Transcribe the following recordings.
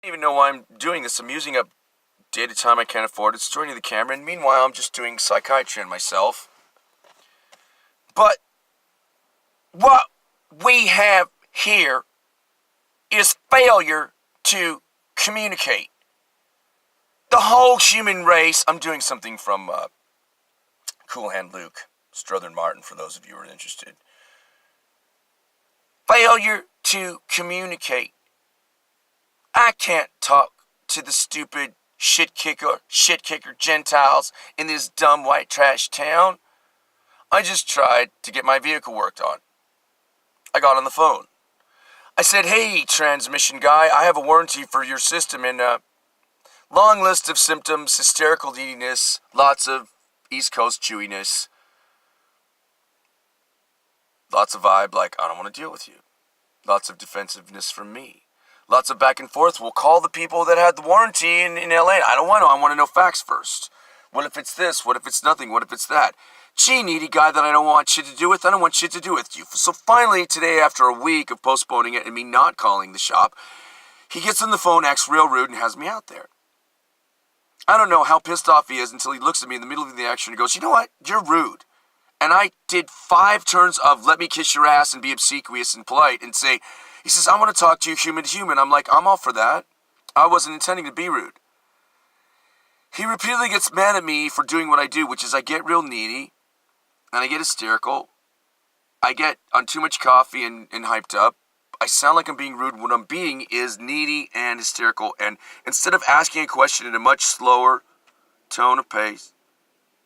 don't even know why I'm doing this. I'm using up data time I can't afford. It's joining the camera, and meanwhile, I'm just doing psychiatry on myself. But what we have here is failure to communicate. The whole human race. I'm doing something from Cool Hand Luke, Struthern Martin, for those of you who are interested. Failure to communicate. I can't talk to the stupid shit kicker Gentiles in this dumb white trash town. I just tried to get my vehicle worked on. I got on the phone. I said, hey, transmission guy, I have a warranty for your system and long list of symptoms, hysterical neediness, lots of East Coast chewiness, lots of vibe like, I don't want to deal with you. Lots of defensiveness from me. Lots of back and forth. We'll call the people that had the warranty in LA. I don't want to. I want to know facts first. What if it's this? What if it's nothing? What if it's that? Gee, needy guy that I don't want shit to do with, I don't want shit to do with you. So finally, today, after a week of postponing it and me not calling the shop, he gets on the phone, acts real rude, and has me out there. I don't know how pissed off he is until he looks at me in the middle of the action and goes, you know what? You're rude. And I did 5 turns of let me kiss your ass and be obsequious and polite and say, he says, I want to talk to you human to human. I'm like, I'm all for that. I wasn't intending to be rude. He repeatedly gets mad at me for doing what I do, which is I get real needy and I get hysterical. I get on too much coffee and hyped up. I sound like I'm being rude. What I'm being is needy and hysterical. And instead of asking a question in a much slower tone of pace,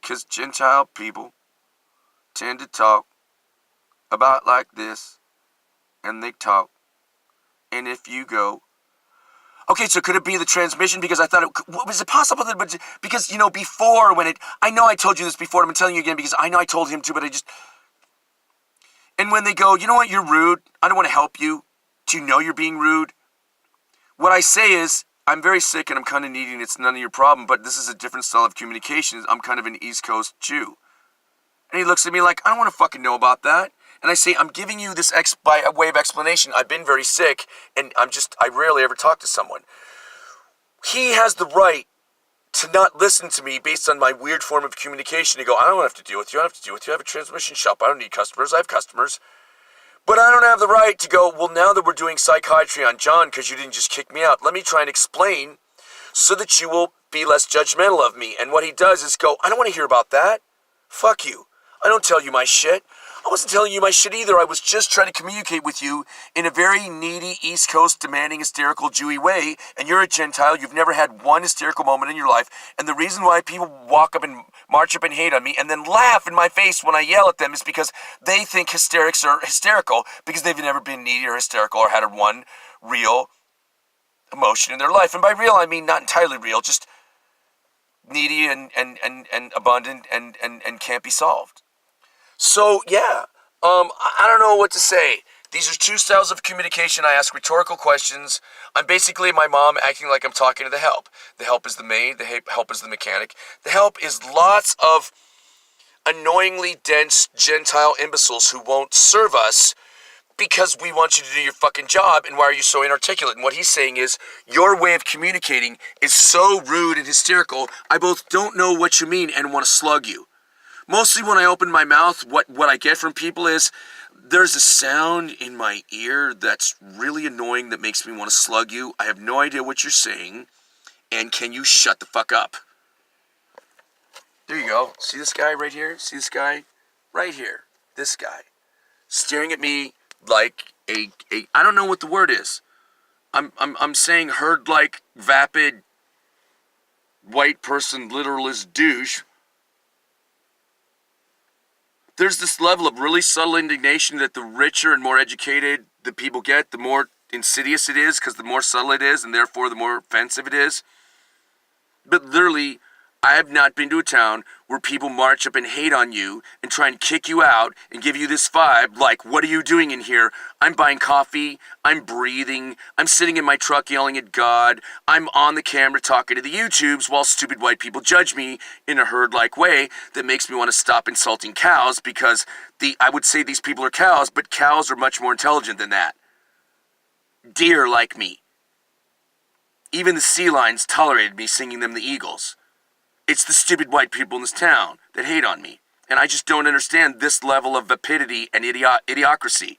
because Gentile people tend to talk about like this, and they talk. And if you go, okay, so could it be the transmission? Because I thought, was it possible that, because, you know, before when it, I know I told you this before, I'm telling you again because I know I told him to, but I just, and when they go, you know what, you're rude, I don't want to help you, do you know you're being rude? What I say is, I'm very sick and I'm kind of needy and it's none of your problem, but this is a different style of communication. I'm kind of an East Coast Jew. And he looks at me like, I don't want to fucking know about that. And I say, I'm giving you this by a way of explanation. I've been very sick, and I rarely ever talk to someone. He has the right to not listen to me based on my weird form of communication. To go, I don't have to deal with you. I don't have to deal with you. I have a transmission shop. I don't need customers. I have customers. But I don't have the right to go, well, now that we're doing psychiatry on John, because you didn't just kick me out, let me try and explain so that you will be less judgmental of me. And what he does is go, I don't want to hear about that. Fuck you. I don't tell you my shit. I wasn't telling you my shit either. I was just trying to communicate with you in a very needy, East Coast, demanding, hysterical, Jewy way. And you're a Gentile. You've never had one hysterical moment in your life. And the reason why people walk up and march up and hate on me and then laugh in my face when I yell at them is because they think hysterics are hysterical because they've never been needy or hysterical or had one real emotion in their life. And by real, I mean not entirely real, just needy and abundant and can't be solved. So, yeah, I don't know what to say. These are 2 styles of communication. I ask rhetorical questions. I'm basically my mom acting like I'm talking to the help. The help is the maid. The help is the mechanic. The help is lots of annoyingly dense Gentile imbeciles who won't serve us because we want you to do your fucking job, and why are you so inarticulate? And what he's saying is, your way of communicating is so rude and hysterical, I both don't know what you mean and want to slug you. Mostly when I open my mouth, what I get from people is, there's a sound in my ear that's really annoying that makes me want to slug you. I have no idea what you're saying, and can you shut the fuck up? There you go. See this guy right here? See this guy? Right here. This guy. Staring at me like a I don't know what the word is. I'm saying herd-like, vapid, white person literalist douche. There's this level of really subtle indignation that the richer and more educated the people get, the more insidious it is, because the more subtle it is, and therefore the more offensive it is. But literally, I have not been to a town where people march up and hate on you and try and kick you out and give you this vibe like, what are you doing in here? I'm buying coffee, I'm breathing, I'm sitting in my truck yelling at God, I'm on the camera talking to the YouTubes while stupid white people judge me in a herd-like way that makes me want to stop insulting cows because I would say these people are cows, but cows are much more intelligent than that. Deer like me. Even the sea lions tolerated me singing them the Eagles. It's the stupid white people in this town that hate on me. And I just don't understand this level of vapidity and idiocracy.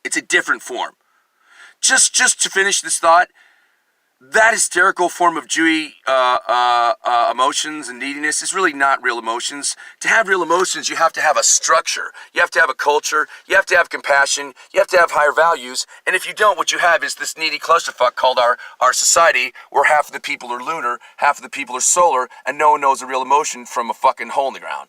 It's a different form. Just to finish this thought, that hysterical form of Jewy emotions and neediness is really not real emotions. To have real emotions, you have to have a structure. You have to have a culture. You have to have compassion. You have to have higher values. And if you don't, what you have is this needy clusterfuck called our society, where half of the people are lunar, half of the people are solar, and no one knows a real emotion from a fucking hole in the ground.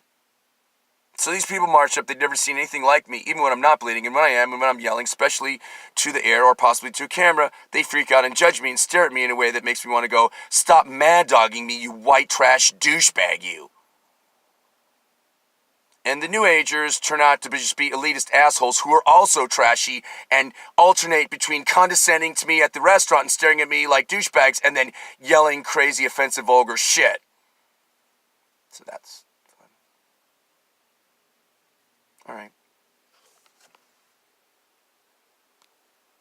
So these people march up, they've never seen anything like me, even when I'm not bleeding, and when I am, and when I'm yelling, especially to the air or possibly to a camera, they freak out and judge me and stare at me in a way that makes me want to go, stop mad-dogging me, you white trash douchebag, you. And the New Agers turn out to just be elitist assholes who are also trashy and alternate between condescending to me at the restaurant and staring at me like douchebags and then yelling crazy, offensive, vulgar shit. So that's... All right.